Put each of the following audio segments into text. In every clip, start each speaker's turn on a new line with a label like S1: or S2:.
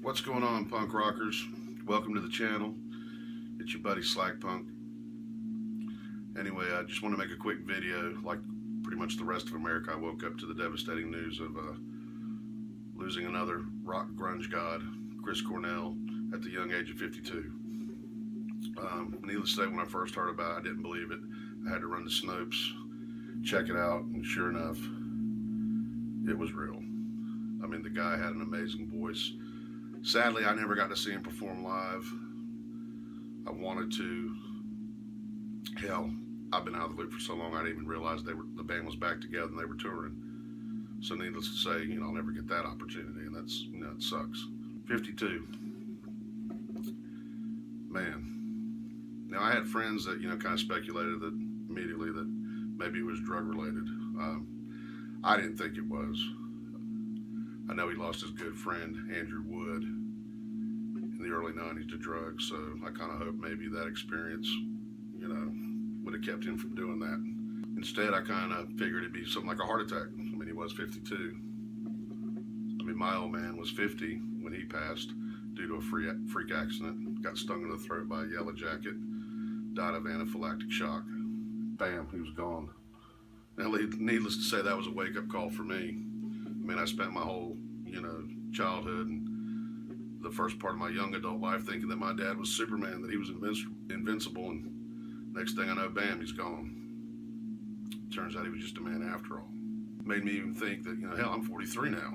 S1: What's going on, punk rockers? Welcome to the channel. It's your buddy Slack Punk. Anyway, I just want to make a quick video. Like pretty much the rest of America, I woke up to the devastating news of losing another rock grunge god, Chris Cornell, at the young age of 52. Needless to say, when I first heard about it, I didn't believe it. I had to run to Snopes, check it out, and sure enough, it was real. I mean, the guy had an amazing voice. Sadly, I never got to see him perform live. I wanted to. Hell, I've been out of the loop for so long I didn't even realize the band was back together and they were touring. So needless to say, I'll never get that opportunity, and that's, it sucks. 52. Man. Now, I had friends that, kind of speculated that immediately that maybe it was drug related. I didn't think it was. I know he lost his good friend, Andrew Wood, in the early 90s to drugs, so I kind of hope maybe that experience, would have kept him from doing that. Instead, I kind of figured it'd be something like a heart attack. I mean, he was 52. I mean, my old man was 50 when he passed due to a freak accident. Got stung in the throat by a yellow jacket, died of anaphylactic shock. Bam, he was gone. Now, needless to say, that was a wake-up call for me. I mean, I spent my whole, childhood and the first part of my young adult life thinking that my dad was Superman, that he was invincible, and next thing I know, bam, he's gone. Turns out he was just a man after all. Made me even think that, hell, I'm 43 now.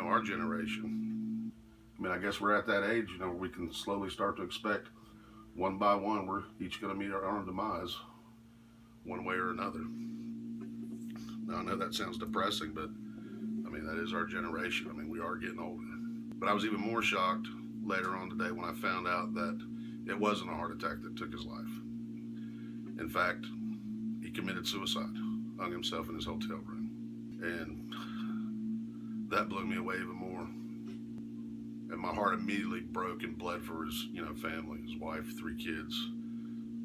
S1: Our generation. I mean, I guess we're at that age, where we can slowly start to expect one by one, we're each going to meet our own demise one way or another. Now, I know that sounds depressing, but I mean, that is our generation. I mean, we are getting older. But I was even more shocked later on today when I found out that it wasn't a heart attack that took his life. In fact, he committed suicide, hung himself in his hotel room. And that blew me away even more. And my heart immediately broke and bled for his, family, his wife, 3 kids,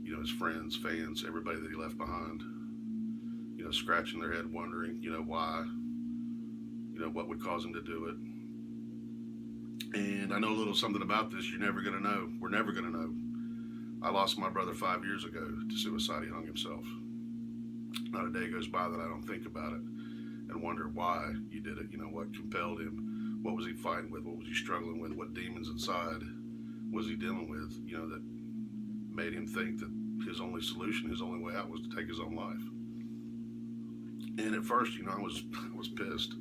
S1: his friends, fans, everybody that he left behind, scratching their head, wondering, why, what would cause him to do it. And I know a little something about this. You're never going to know. We're never going to know. I lost my brother 5 years ago to suicide. He hung himself. Not a day goes by that I don't think about it and wonder why he did it. What compelled him? What was he fighting with? What was he struggling with? What demons inside was he dealing with, that made him think that his only solution, his only way out was to take his own life. And at first, I was pissed.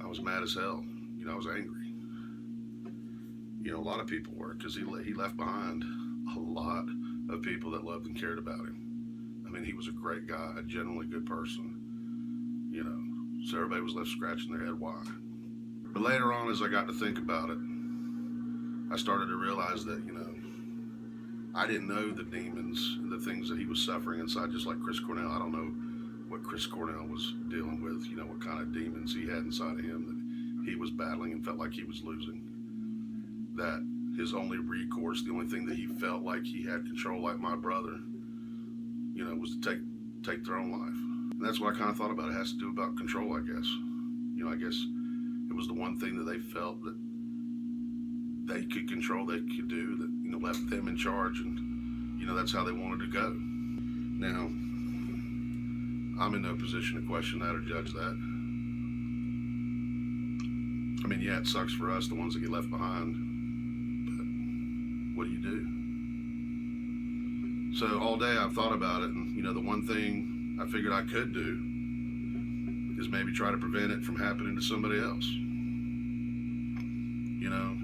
S1: I was mad as hell. I was angry. A lot of people were, because he left behind a lot of people that loved and cared about him. I mean, he was a great guy, a genuinely good person. So everybody was left scratching their head why. But later on, as I got to think about it, I started to realize that, I didn't know the demons and the things that he was suffering inside, just like Chris Cornell. I don't know what Chris Cornell was dealing with, what kind of demons he had inside of him that he was battling and felt like he was losing. That his only recourse, the only thing that he felt like he had control, like my brother, was to take their own life. And that's what I kind of thought about. It has to do about control, I guess. I guess it was the one thing that they felt that they could control, they could do, that, left them in charge, and, that's how they wanted to go. Now, I'm in no position to question that or judge that. I mean, yeah, it sucks for us, the ones that get left behind, but what do you do? So all day I've thought about it, and, the one thing I figured I could do is maybe try to prevent it from happening to somebody else.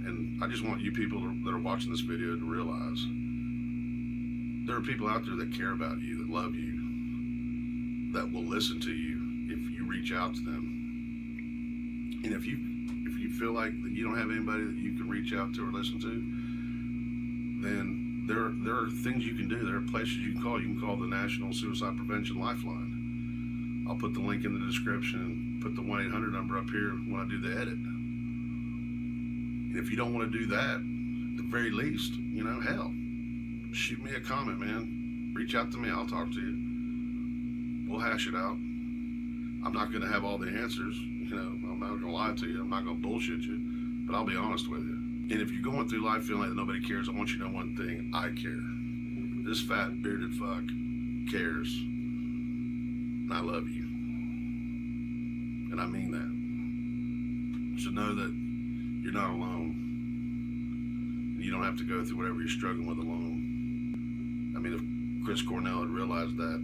S1: And I just want you people that are watching this video to realize there are people out there that care about you, that love you, that will listen to you if you reach out to them. And if you feel like that you don't have anybody that you can reach out to or listen to, then there are things you can do. There are places you can call. You can call the National Suicide Prevention Lifeline. I'll put the link in the description and put the 1-800 number up here when I do the edit. And if you don't want to do that, at the very least, hell, shoot me a comment, man. Reach out to me. I'll talk to you. We'll hash it out. I'm not going to have all the answers. I'm not going to lie to you. I'm not going to bullshit you. But I'll be honest with you. And if you're going through life feeling like nobody cares, I want you to know one thing: I care. This fat bearded fuck cares, and I love you, and I mean that. So know that you're not alone. You don't have to go through whatever you're struggling with alone. I mean, if Chris Cornell had realized that,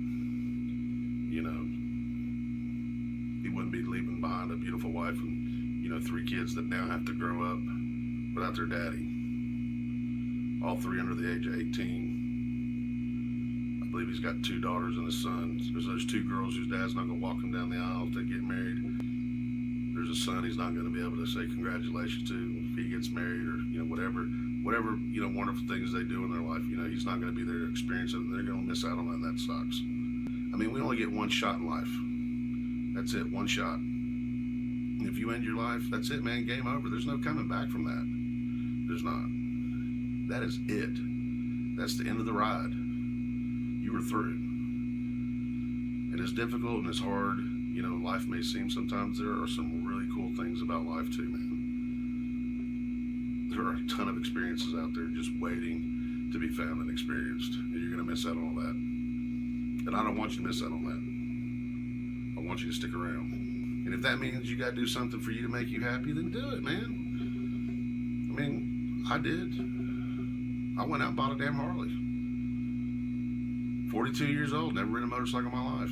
S1: you know, he wouldn't be leaving behind a beautiful wife and, you know, 3 kids that now have to grow up without their daddy. All 3 under the age of 18. I believe he's got 2 daughters and a son. There's those 2 girls whose dad's not going to walk them down the aisle if they get married. There's a son he's not going to be able to say congratulations to if he gets married, or, you know, whatever, you know, wonderful things they do in their life. You know, he's not going to be there to experience it, and they're going to miss out on that, and that sucks. I mean, we only get one shot in life. That's it, one shot. And if you end your life, that's it, man, game over. There's no coming back from that. There's not. That is it. That's the end of the ride. You were through. And as difficult and as hard, you know, life may seem sometimes, there are some really cool things about life too, man. There are a ton of experiences out there just waiting to be found and experienced, and you're going to miss out on all that. And I don't want you to miss out on that. I want you to stick around. And if that means you got to do something for you to make you happy, then do it, man. I mean, I did. I went out and bought a damn Harley. 42 years old, never ridden a motorcycle in my life.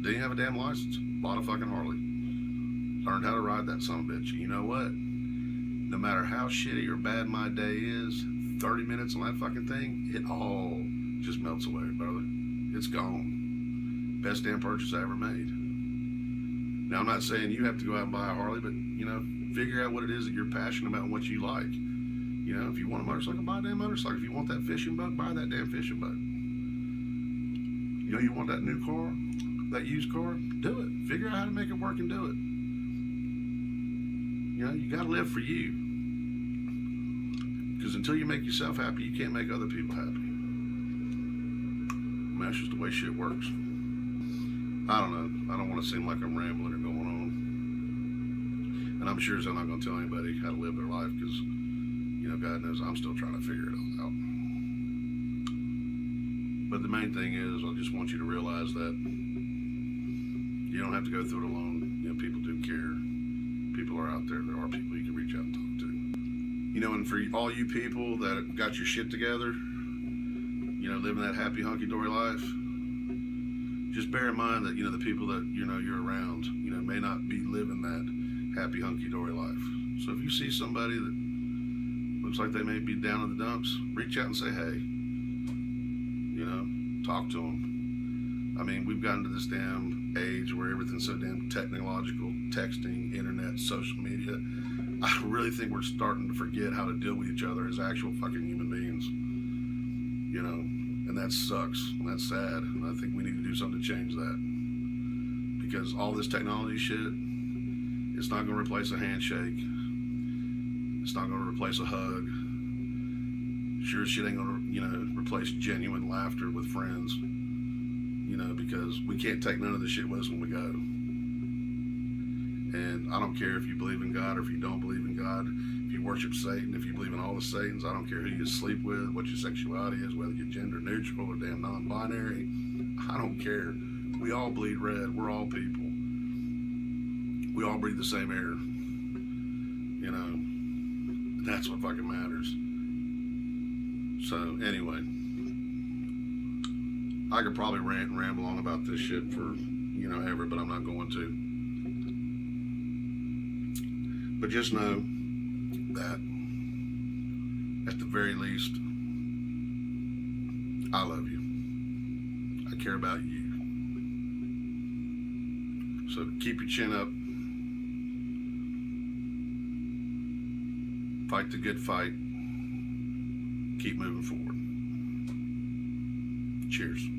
S1: Didn't have a damn license. Bought a fucking Harley. Learned how to ride that son of a bitch. You know what? No matter how shitty or bad my day is, 30 minutes on that fucking thing, it all just melts away, brother. It's gone. Best damn purchase I ever made. Now, I'm not saying you have to go out and buy a Harley, but, you know, figure out what it is that you're passionate about and what you like. You know, if you want a motorcycle, buy a damn motorcycle. If you want that fishing boat, buy that damn fishing boat. You know, you want that new car, that used car, do it. Figure out how to make it work and do it. You know, you got to live for you. Because until you make yourself happy, you can't make other people happy. I mean, that's just the way shit works. I don't know. I don't want to seem like I'm rambling or going on. And I'm sure as I'm not going to tell anybody how to live their life, because, you know, God knows I'm still trying to figure it all out. But the main thing is, I just want you to realize that you don't have to go through it alone. You know, people do care. People are out there. There are people you can reach out and talk to. You know, and for all you people that got your shit together, you know, living that happy, hunky-dory life, just bear in mind that, you know, the people that, you know, you're around, you know, may not be living that happy, hunky-dory life. So if you see somebody that looks like they may be down in the dumps, reach out and say, hey, you know, talk to them. I mean, we've gotten to this damn age where everything's so damn technological, texting, internet, social media. I really think we're starting to forget how to deal with each other as actual fucking human beings. You know, and that sucks, and that's sad, and I think we need to do something to change that. Because all this technology shit, it's not going to replace a handshake. It's not going to replace a hug. Sure as shit ain't going to, you know, replace genuine laughter with friends. You know, because we can't take none of this shit with us when we go. And I don't care if you believe in God or if you don't believe in God, if you worship Satan, if you believe in all the Satans, I don't care who you sleep with, what your sexuality is, whether you're gender neutral or damn non-binary, I don't care. We all bleed red. We're all people. We all breathe the same air. You know, that's what fucking matters. So anyway, I could probably rant and ramble on about this shit for, you know, ever, but I'm not going to. But just know that at the very least, I love you. I care about you. So keep your chin up. Fight the good fight. Keep moving forward. Cheers.